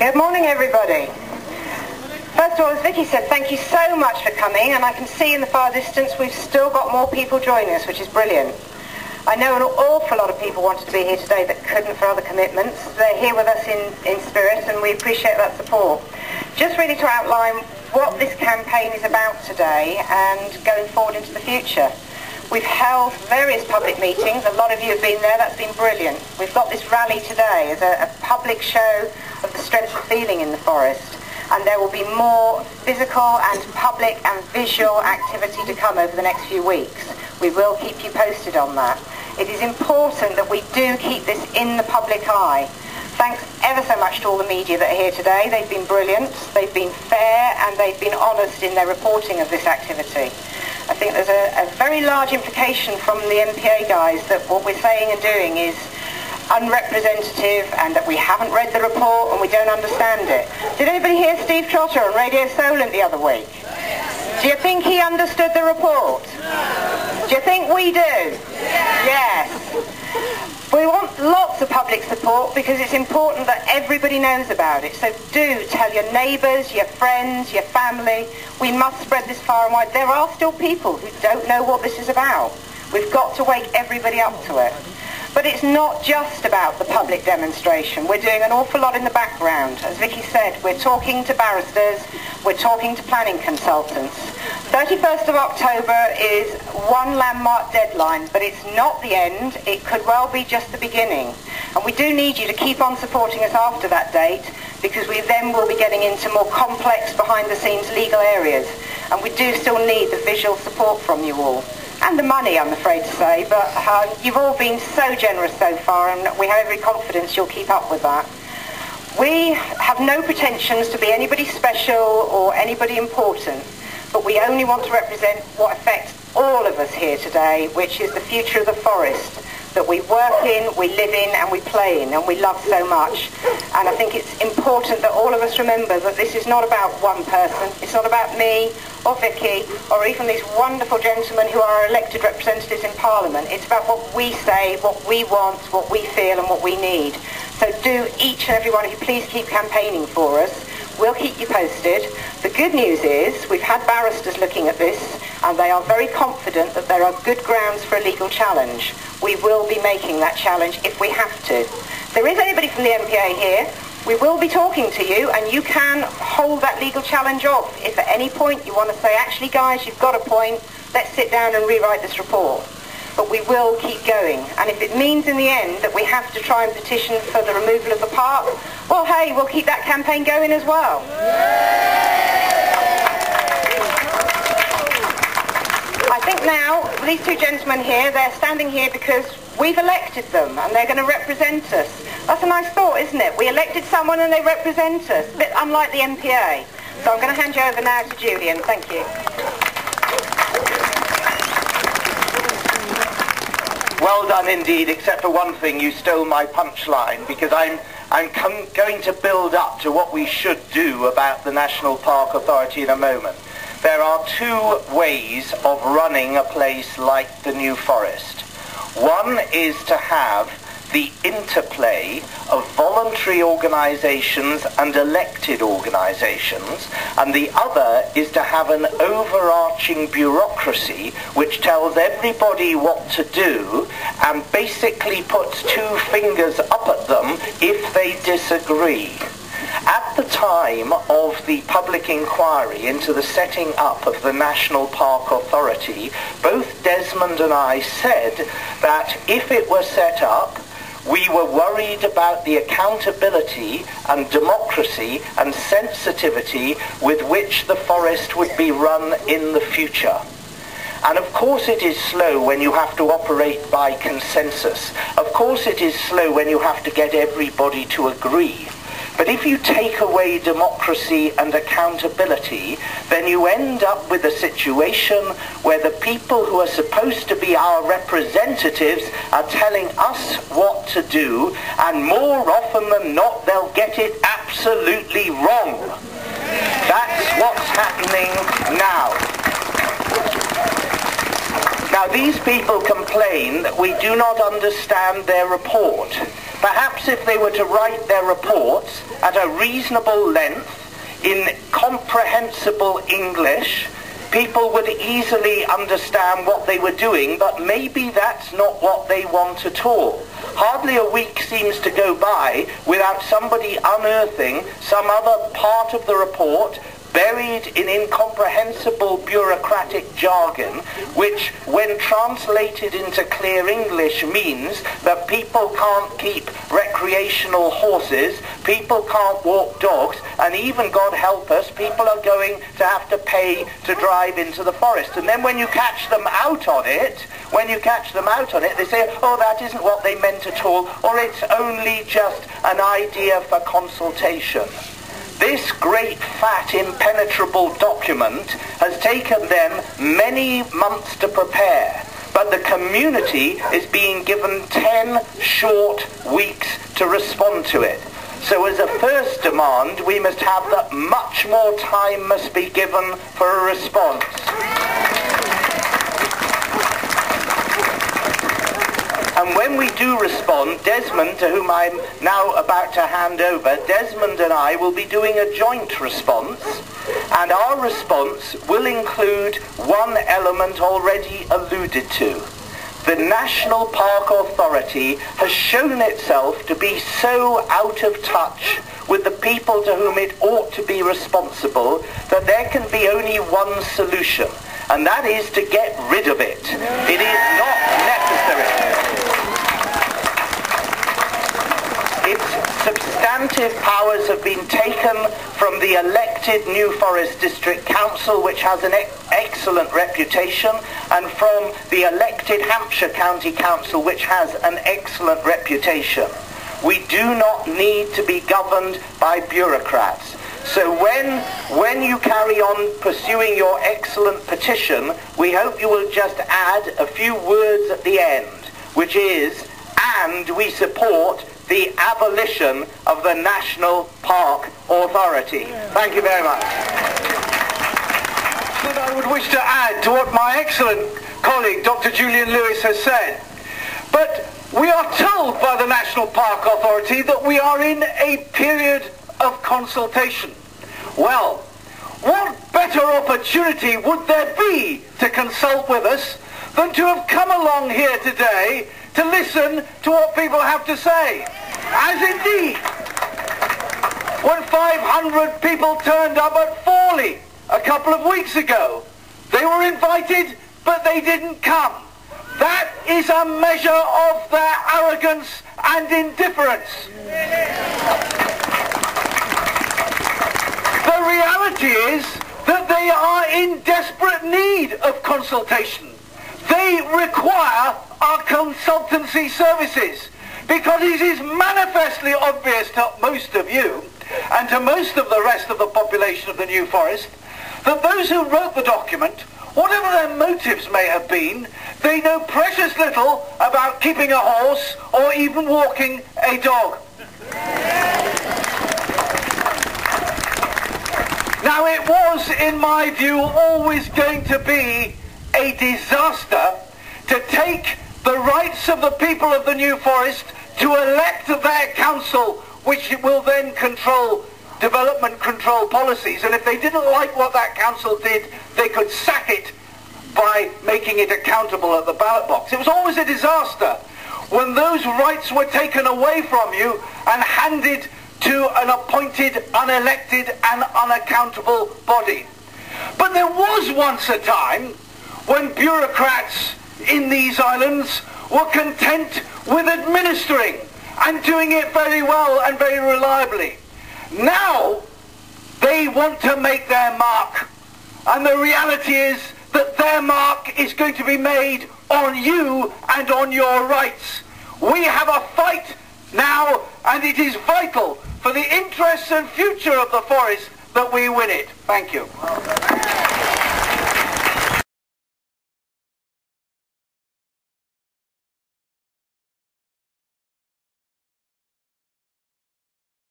Good morning, everybody. First of all, as Vicky said, thank you so much for coming, and I can see in the far distance we've still got more people joining us, which is brilliant. I know an awful lot of people wanted to be here today that couldn't for other commitments. They're here with us in spirit, and we appreciate that support. Just really to outline what this campaign is about today and going forward into the future. We've held various public meetings. A lot of you have been there. That's been brilliant. We've got this rally today as a public show of the strength of feeling in the forest. And there will be more physical and public and visual activity to come over the next few weeks. We will keep you posted on that. It is important that we do keep this in the public eye. Thanks ever so much to all the media that are here today. They've been brilliant, they've been fair, and they've been honest in their reporting of this activity. I think there's a very large implication from the MPA guys that what we're saying and doing is unrepresentative and that we haven't read the report and we don't understand it. Did anybody hear Steve Trotter on Radio Solent the other week? Do you think he understood the report? Do you think we do? Yes. We want lots of public support because it's important that everybody knows about it. So do tell your neighbours, your friends, your family. We must spread this far and wide. There are still people who don't know what this is about. We've got to wake everybody up to it. But it's not just about the public demonstration. We're doing an awful lot in the background. As Vicky said, we're talking to barristers, we're talking to planning consultants. 31st of October is one landmark deadline, but it's not the end. It could well be just the beginning. And we do need you to keep on supporting us after that date, because we then will be getting into more complex behind-the-scenes legal areas. And we do still need the visual support from you all. And the money, I'm afraid to say, but you've all been so generous so far, and we have every confidence you'll keep up with that. We have no pretensions to be anybody special or anybody important, but we only want to represent what affects all of us here today, which is the future of the forest that we work in, we live in, and we play in, and we love so much. And I think it's important that all of us remember that this is not about one person. It's not about me or Vicky or even these wonderful gentlemen who are our elected representatives in Parliament. It's about what we say, what we want, what we feel, and what we need. So do each and every one of you please keep campaigning for us. We'll keep you posted. The good news is we've had barristers looking at this, and they are very confident that there are good grounds for a legal challenge. We will be making that challenge if we have to. If there is anybody from the MPA here, we will be talking to you, and you can hold that legal challenge off. If at any point you want to say, actually guys, you've got a point, let's sit down and rewrite this report. But we will keep going. And if it means in the end that we have to try and petition for the removal of the park, well, hey, we'll keep that campaign going as well. I think now, these two gentlemen here, they're standing here because we've elected them and they're going to represent us. That's a nice thought, isn't it? We elected someone and they represent us, a bit unlike the MPA. So I'm going to hand you over now to Julian. Thank you. Well done indeed, except for one thing, you stole my punchline, because I'm going to build up to what we should do about the National Park Authority in a moment. There are two ways of running a place like the New Forest. One is to have the interplay of voluntary organisations and elected organisations, and the other is to have an overarching bureaucracy which tells everybody what to do and basically puts two fingers up at them if they disagree. At the time of the public inquiry into the setting up of the National Park Authority, both Desmond and I said that if it were set up, we were worried about the accountability and democracy and sensitivity with which the forest would be run in the future. And of course it is slow when you have to operate by consensus. Of course it is slow when you have to get everybody to agree. But if you take away democracy and accountability, then you end up with a situation where the people who are supposed to be our representatives are telling us what to do, and more often than not, they'll get it absolutely wrong. That's what's happening now. Now, These people complain that we do not understand their report. Perhaps if they were to write their reports at a reasonable length in comprehensible English, people would easily understand what they were doing, but maybe that's not what they want at all. Hardly a week seems to go by without somebody unearthing some other part of the report buried in incomprehensible bureaucratic jargon, which, when translated into clear English, means that people can't keep recreational horses, people can't walk dogs, and even, God help us, people are going to have to pay to drive into the forest. And then when you catch them out on it, they say, oh, that isn't what they meant at all, or it's only just an idea for consultation. This great, fat, impenetrable document has taken them many months to prepare, but the community is being given 10 short weeks to respond to it. So as a first demand, we must have that much more time must be given for a response. And when we do respond, Desmond, to whom I'm now about to hand over, Desmond and I will be doing a joint response, and our response will include one element already alluded to. The National Park Authority has shown itself to be so out of touch with the people to whom it ought to be responsible that there can be only one solution, and that is to get rid of it. It is not necessary. Its substantive powers have been taken from the elected New Forest District Council, which has an excellent reputation, and from the elected Hampshire County Council, which has an excellent reputation. We do not need to be governed by bureaucrats. So when you carry on pursuing your excellent petition, we hope you will just add a few words at the end, which is, and we support the abolition of the National Park Authority. Thank you very much. What I would wish to add to what my excellent colleague, Dr. Julian Lewis, has said. But we are told by the National Park Authority that we are in a period of consultation. Well, what better opportunity would there be to consult with us than to have come along here today to listen to what people have to say? As indeed, when 500 people turned up at Forley a couple of weeks ago, they were invited, but they didn't come. That is a measure of their arrogance and indifference. The reality is that they are in desperate need of consultation. They require our consultancy services, because it is manifestly obvious to most of you and to most of the rest of the population of the New Forest that those who wrote the document, whatever their motives may have been, they know precious little about keeping a horse or even walking a dog. Now, it was, in my view, always going to be a disaster to take the rights of the people of the New Forest to elect their council, which will then control development control policies. And if they didn't like what that council did, they could sack it by making it accountable at the ballot box. It was always a disaster when those rights were taken away from you and handed to an appointed, unelected and unaccountable body. But there was once a time when bureaucrats in these islands were content with administering and doing it very well and very reliably. Now they want to make their mark, and the reality is that their mark is going to be made on you and on your rights. We have a fight now, and it is vital for the interests and future of the forest that we win it. Thank you.